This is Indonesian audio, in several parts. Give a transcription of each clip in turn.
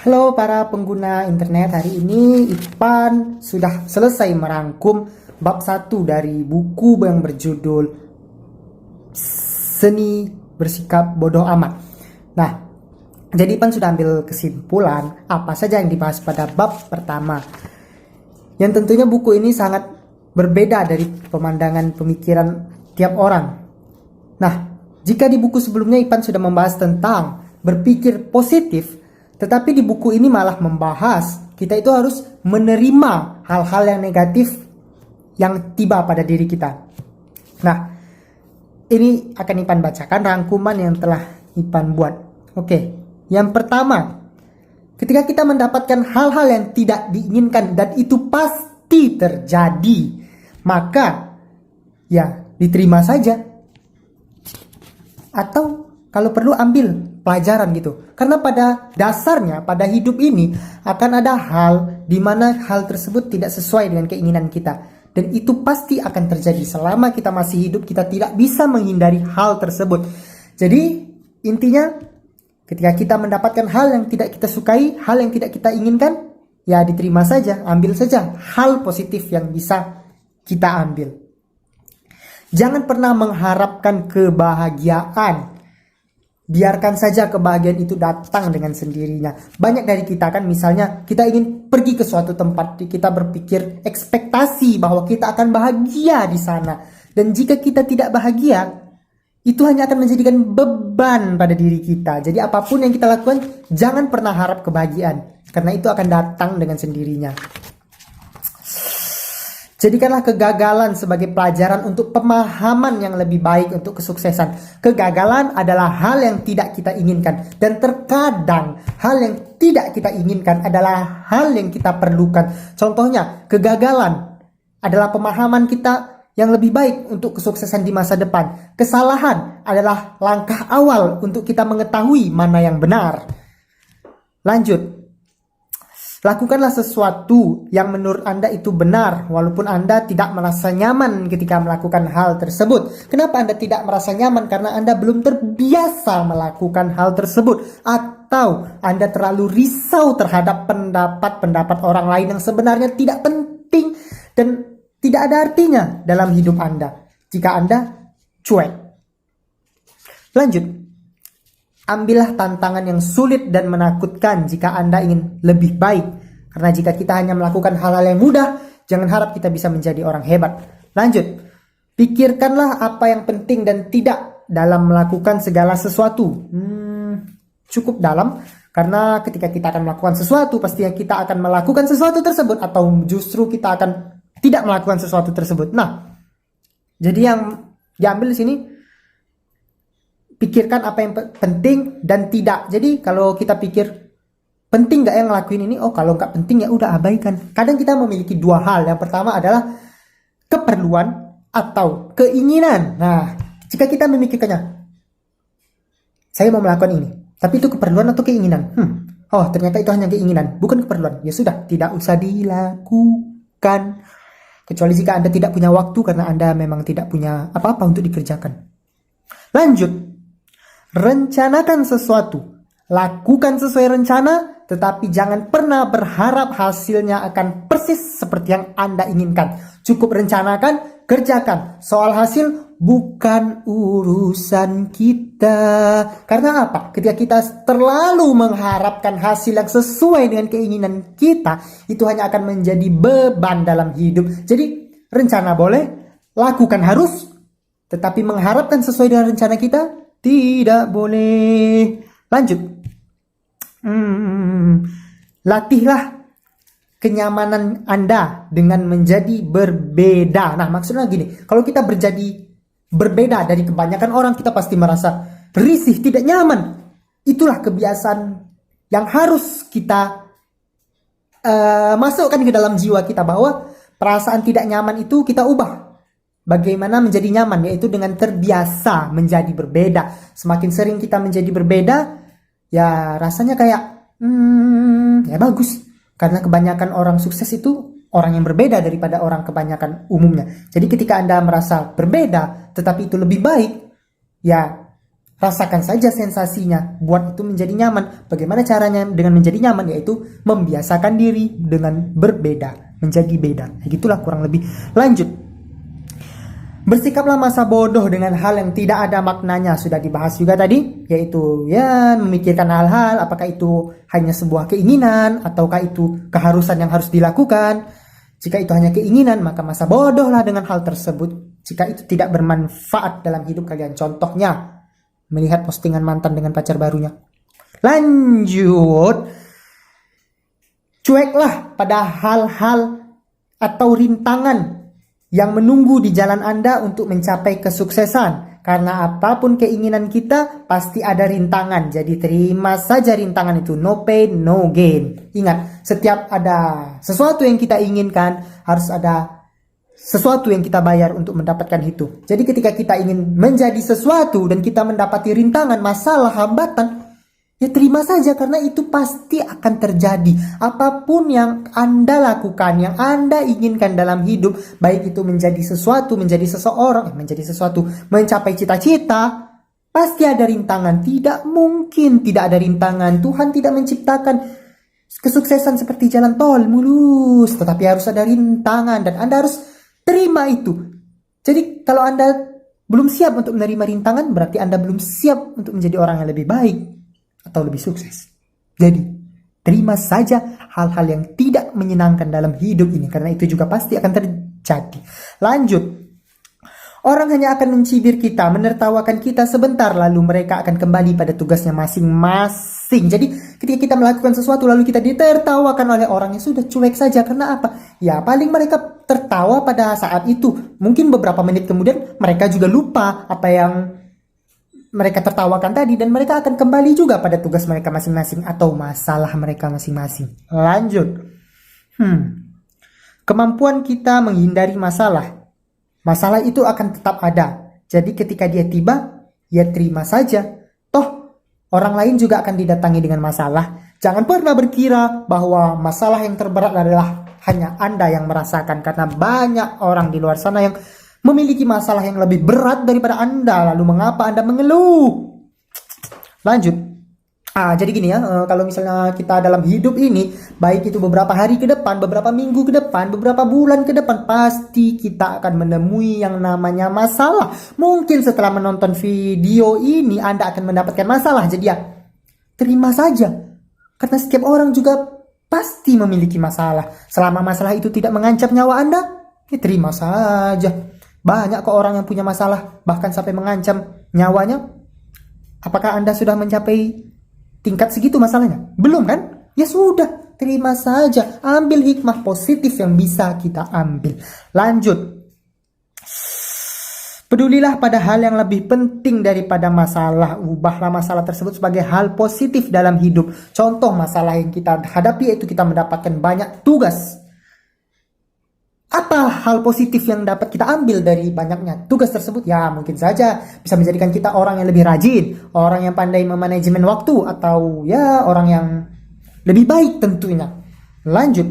Halo para pengguna internet, hari ini Ipan sudah selesai merangkum bab 1 dari buku yang berjudul Seni Bersikap Bodoh Amat. Nah, jadi Ipan sudah ambil kesimpulan apa saja yang dibahas pada bab pertama. Yang tentunya buku ini sangat berbeda dari pemandangan pemikiran tiap orang. Nah, jika di buku sebelumnya Ipan sudah membahas tentang berpikir positif, tetapi di buku ini malah membahas kita itu harus menerima hal-hal yang negatif yang tiba pada diri kita. Nah, ini akan Ipan bacakan rangkuman yang telah Ipan buat. Oke, yang pertama, ketika kita mendapatkan hal-hal yang tidak diinginkan dan itu pasti terjadi, maka ya diterima saja. Atau kalau perlu ambil pelajaran gitu. Karena pada dasarnya, pada hidup ini akan ada hal di mana hal tersebut tidak sesuai dengan keinginan kita. Dan itu pasti akan terjadi. Selama kita masih hidup, kita tidak bisa menghindari hal tersebut. Jadi intinya, ketika kita mendapatkan hal yang tidak kita sukai, hal yang tidak kita inginkan, ya diterima saja, ambil saja hal positif yang bisa kita ambil. Jangan pernah mengharapkan kebahagiaan. Biarkan saja kebahagiaan itu datang dengan sendirinya. Banyak dari kita kan misalnya kita ingin pergi ke suatu tempat, kita berpikir ekspektasi bahwa kita akan bahagia di sana. Dan jika kita tidak bahagia, itu hanya akan menjadikan beban pada diri kita. Jadi apapun yang kita lakukan, jangan pernah harap kebahagiaan, karena itu akan datang dengan sendirinya. Jadikanlah kegagalan sebagai pelajaran untuk pemahaman yang lebih baik untuk kesuksesan. Kegagalan adalah hal yang tidak kita inginkan. Dan terkadang hal yang tidak kita inginkan adalah hal yang kita perlukan. Contohnya, kegagalan adalah pemahaman kita yang lebih baik untuk kesuksesan di masa depan. Kesalahan adalah langkah awal untuk kita mengetahui mana yang benar. Lanjut. Lakukanlah sesuatu yang menurut Anda itu benar, walaupun Anda tidak merasa nyaman ketika melakukan hal tersebut. Kenapa Anda tidak merasa nyaman? Karena Anda belum terbiasa melakukan hal tersebut. Atau Anda terlalu risau terhadap pendapat-pendapat orang lain yang sebenarnya tidak penting dan tidak ada artinya dalam hidup Anda jika Anda cuek. Lanjut. Ambillah tantangan yang sulit dan menakutkan jika Anda ingin lebih baik. Karena jika kita hanya melakukan hal-hal yang mudah, jangan harap kita bisa menjadi orang hebat. Lanjut. Pikirkanlah apa yang penting dan tidak dalam melakukan segala sesuatu. Cukup dalam. Karena ketika kita akan melakukan sesuatu, pastinya kita akan melakukan sesuatu tersebut. Atau justru kita akan tidak melakukan sesuatu tersebut. Nah, jadi yang diambil di sini, pikirkan apa yang penting dan tidak. Jadi kalau kita pikir penting nggak yang ngelakuin ini, oh kalau nggak penting ya udah abaikan. Kadang kita memiliki dua hal. Yang pertama adalah keperluan atau keinginan. Nah, jika kita memikirkannya, saya mau melakukan ini, tapi itu keperluan atau keinginan? Oh ternyata itu hanya keinginan, bukan keperluan. Ya sudah, tidak usah dilakukan. Kecuali jika Anda tidak punya waktu karena Anda memang tidak punya apa-apa untuk dikerjakan. Lanjut. Rencanakan sesuatu, lakukan sesuai rencana, tetapi jangan pernah berharap hasilnya akan persis seperti yang Anda inginkan. Cukup rencanakan, kerjakan. Soal hasil bukan urusan kita. Karena apa? Ketika kita terlalu mengharapkan hasil yang sesuai dengan keinginan kita, itu hanya akan menjadi beban dalam hidup. Jadi rencana boleh, lakukan harus, tetapi mengharapkan sesuai dengan rencana kita tidak boleh. Lanjut. Latihlah kenyamanan Anda dengan menjadi berbeda. Nah, maksudnya gini, kalau kita berbeda dari kebanyakan orang, kita pasti merasa risih, tidak nyaman. Itulah kebiasaan yang harus kita masukkan ke dalam jiwa kita, bahwa perasaan tidak nyaman itu kita ubah. Bagaimana menjadi nyaman, yaitu dengan terbiasa menjadi berbeda. Semakin sering kita menjadi berbeda, ya rasanya kayak ya bagus. Karena kebanyakan orang sukses itu orang yang berbeda daripada orang kebanyakan umumnya. Jadi ketika Anda merasa berbeda tetapi itu lebih baik, ya Rasakan saja sensasinya, buat itu menjadi nyaman. Bagaimana caranya dengan menjadi nyaman? Yaitu membiasakan diri dengan berbeda, menjadi beda. Gitulah kurang lebih. Lanjut. Bersikaplah masa bodoh dengan hal yang tidak ada maknanya. Sudah dibahas juga tadi, yaitu ya memikirkan hal-hal apakah itu hanya sebuah keinginan ataukah itu keharusan yang harus dilakukan. Jika itu hanya keinginan, maka masa bodohlah dengan hal tersebut. Jika itu tidak bermanfaat dalam hidup kalian. Contohnya melihat postingan mantan dengan pacar barunya. Lanjut. Cueklah pada hal-hal atau rintangan yang menunggu di jalan Anda untuk mencapai kesuksesan. Karena apapun keinginan kita, pasti ada rintangan. Jadi terima saja rintangan itu. No pain, no gain. Ingat, setiap ada sesuatu yang kita inginkan, harus ada sesuatu yang kita bayar untuk mendapatkan itu. Jadi ketika kita ingin menjadi sesuatu dan kita mendapati rintangan, masalah, hambatan, ya terima saja karena itu pasti akan terjadi. Apapun yang Anda lakukan, yang Anda inginkan dalam hidup, baik itu menjadi sesuatu, menjadi seseorang, mencapai cita-cita, pasti ada rintangan. Tidak mungkin tidak ada rintangan. Tuhan tidak menciptakan kesuksesan seperti jalan tol mulus, tetapi harus ada rintangan dan Anda harus terima itu. Jadi kalau Anda belum siap untuk menerima rintangan, berarti Anda belum siap untuk menjadi orang yang lebih baik atau lebih sukses. Jadi terima saja hal-hal yang tidak menyenangkan dalam hidup ini, karena itu juga pasti akan terjadi. Lanjut. Orang hanya akan mencibir kita, menertawakan kita sebentar, lalu mereka akan kembali pada tugasnya masing-masing. Jadi ketika kita melakukan sesuatu lalu kita ditertawakan oleh orang, yang sudah cuek saja. Karena apa? Ya paling mereka tertawa pada saat itu. Mungkin beberapa menit kemudian mereka juga lupa apa yang mereka tertawakan tadi, dan mereka akan kembali juga pada tugas mereka masing-masing atau masalah mereka masing-masing. Lanjut. Kemampuan kita menghindari masalah. Masalah itu akan tetap ada. Jadi ketika dia tiba, ya terima saja. Toh, orang lain juga akan didatangi dengan masalah. Jangan pernah berkira bahwa masalah yang terberat adalah hanya Anda yang merasakan. Karena banyak orang di luar sana yang memiliki masalah yang lebih berat daripada Anda. Lalu mengapa Anda mengeluh? Lanjut. Jadi gini ya, kalau misalnya kita dalam hidup ini, baik itu beberapa hari ke depan, beberapa minggu ke depan, beberapa bulan ke depan, pasti kita akan menemui yang namanya masalah. Mungkin setelah menonton video ini, Anda akan mendapatkan masalah. Jadi ya, terima saja. Karena setiap orang juga pasti memiliki masalah. Selama masalah itu tidak mengancam nyawa Anda, ya terima saja. Banyak kok orang yang punya masalah, bahkan sampai mengancam nyawanya. Apakah Anda sudah mencapai tingkat segitu masalahnya? Belum kan? Ya sudah, terima saja. Ambil hikmah positif yang bisa kita ambil. Lanjut. Pedulilah pada hal yang lebih penting daripada masalah. Ubahlah masalah tersebut sebagai hal positif dalam hidup. Contoh masalah yang kita hadapi yaitu kita mendapatkan banyak tugas. Apa hal positif yang dapat kita ambil dari banyaknya tugas tersebut? Ya mungkin saja bisa menjadikan kita orang yang lebih rajin, orang yang pandai memanajemen waktu, atau ya orang yang lebih baik tentunya. Lanjut.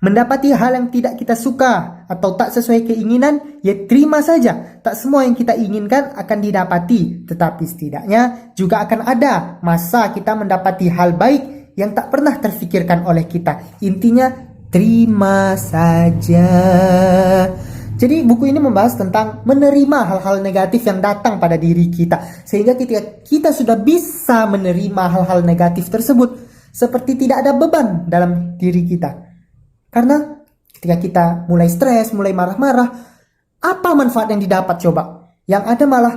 Mendapati hal yang tidak kita suka atau tak sesuai keinginan, ya terima saja. Tak semua yang kita inginkan akan didapati, tetapi setidaknya juga akan ada masa kita mendapati hal baik yang tak pernah terfikirkan oleh kita. Intinya terima saja. Jadi buku ini membahas tentang menerima hal-hal negatif yang datang pada diri kita. Sehingga ketika kita sudah bisa menerima hal-hal negatif tersebut, seperti tidak ada beban dalam diri kita. Karena ketika kita mulai stres, mulai marah-marah, apa manfaat yang didapat coba? Yang ada malah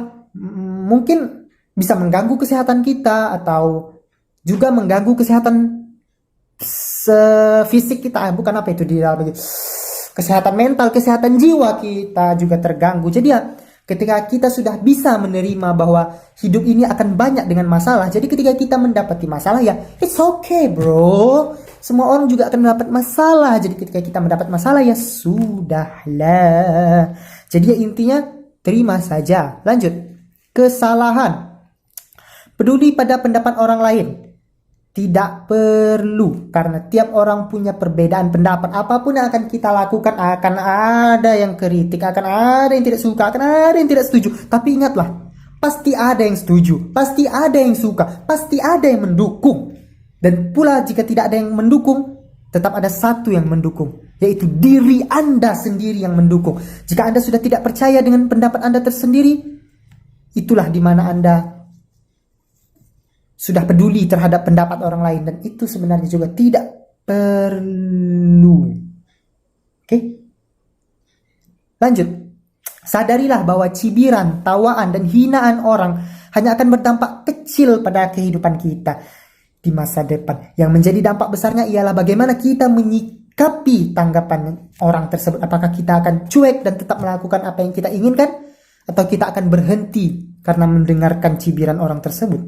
mungkin bisa mengganggu kesehatan kita, atau juga mengganggu kesehatan fisik kita, bukan apa itu di dalam kesehatan mental, kesehatan jiwa kita juga terganggu. Jadi ya ketika kita sudah bisa menerima bahwa hidup ini akan banyak dengan masalah, jadi ketika kita mendapati masalah ya it's okay bro, semua orang juga akan mendapat masalah. Jadi ketika kita mendapat masalah ya sudahlah. Jadi ya intinya terima saja. Lanjut. Kesalahan. Peduli pada pendapat orang lain. Tidak perlu, karena tiap orang punya perbedaan pendapat. Apapun yang akan kita lakukan akan ada yang kritik, akan ada yang tidak suka, akan ada yang tidak setuju. Tapi ingatlah, Pasti ada yang setuju, pasti ada yang suka, pasti ada yang mendukung. Dan pula jika tidak ada yang mendukung, tetap ada satu yang mendukung, yaitu diri Anda sendiri yang mendukung. Jika Anda sudah tidak percaya dengan pendapat Anda tersendiri, itulah di mana Anda sudah peduli terhadap pendapat orang lain. Dan itu sebenarnya juga tidak perlu. Oke? Lanjut. Sadarilah bahwa cibiran, tawaan, dan hinaan orang hanya akan berdampak kecil pada kehidupan kita di masa depan. Yang menjadi dampak besarnya ialah bagaimana kita menyikapi tanggapan orang tersebut. Apakah kita akan cuek dan tetap melakukan apa yang kita inginkan, atau kita akan berhenti karena mendengarkan cibiran orang tersebut?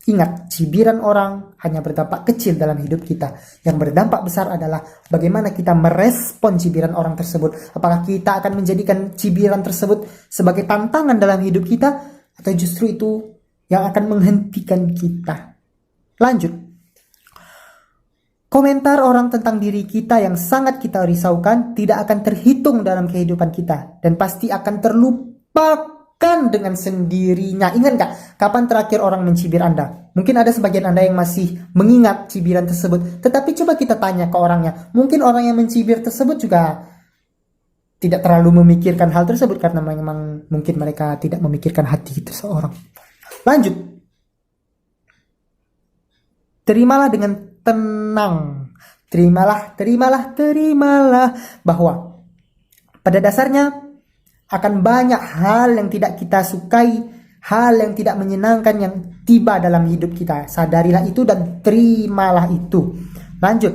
Ingat, cibiran orang hanya berdampak kecil dalam hidup kita. Yang berdampak besar adalah bagaimana kita merespon cibiran orang tersebut. Apakah kita akan menjadikan cibiran tersebut sebagai tantangan dalam hidup kita, atau justru itu yang akan menghentikan kita. Lanjut. Komentar orang tentang diri kita yang sangat kita risaukan tidak akan terhitung dalam kehidupan kita, dan pasti akan terlupakan dengan sendirinya. Ingat gak, kapan terakhir orang mencibir Anda? Mungkin ada sebagian Anda yang masih mengingat cibiran tersebut, tetapi coba kita tanya ke orangnya. Mungkin orang yang mencibir tersebut juga tidak terlalu memikirkan hal tersebut, karena memang mungkin mereka tidak memikirkan hati seseorang. Lanjut. Terimalah dengan tenang. Terimalah bahwa pada dasarnya akan banyak hal yang tidak kita sukai, hal yang tidak menyenangkan yang tiba dalam hidup kita. Sadarilah itu dan terimalah itu. Lanjut.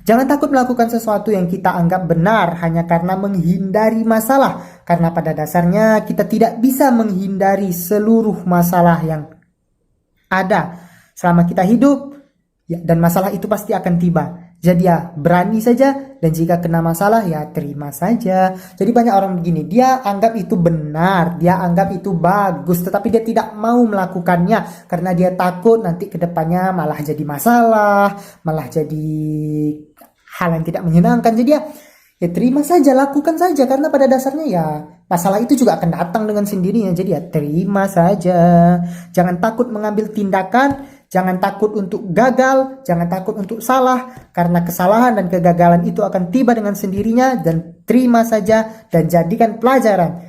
Jangan takut melakukan sesuatu yang kita anggap benar hanya karena menghindari masalah. Karena pada dasarnya kita tidak bisa menghindari seluruh masalah yang ada selama kita hidup, ya, dan masalah itu pasti akan tiba. Jadi ya berani saja, dan jika kena masalah ya terima saja. Jadi banyak orang begini, dia anggap itu benar, dia anggap itu bagus, tetapi dia tidak mau melakukannya karena dia takut nanti kedepannya malah jadi masalah, malah jadi hal yang tidak menyenangkan. Jadi ya terima saja, lakukan saja, karena pada dasarnya ya masalah itu juga akan datang dengan sendirinya. Jadi ya terima saja. Jangan takut mengambil tindakan. Jangan takut untuk gagal, jangan takut untuk salah, karena kesalahan dan kegagalan itu akan tiba dengan sendirinya, dan terima saja dan jadikan pelajaran.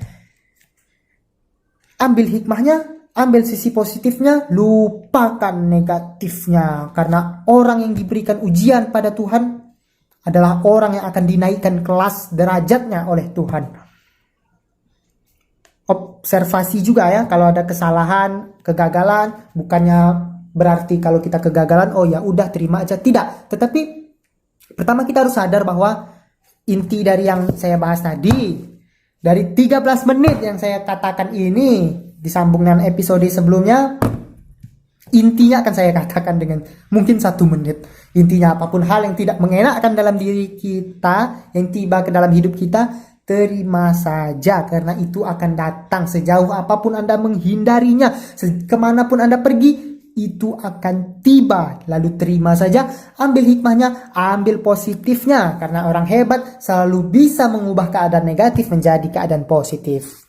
Ambil hikmahnya, ambil sisi positifnya, lupakan negatifnya, karena orang yang diberikan ujian pada Tuhan adalah orang yang akan dinaikkan kelas derajatnya oleh Tuhan. Observasi juga ya, kalau ada kesalahan, kegagalan, bukannya berarti kalau kita kegagalan, oh ya udah terima aja. Tidak. Tetapi pertama kita harus sadar bahwa inti dari yang saya bahas tadi, dari 13 menit yang saya katakan ini, disambung dengan episode sebelumnya, intinya akan saya katakan dengan mungkin 1 menit. Intinya apapun hal yang tidak mengenakkan dalam diri kita, yang tiba ke dalam hidup kita, terima saja, karena itu akan datang. Sejauh apapun Anda menghindarinya, kemanapun Anda pergi, itu akan tiba. Lalu terima saja, ambil hikmahnya, ambil positifnya, karena orang hebat selalu bisa mengubah keadaan negatif menjadi keadaan positif.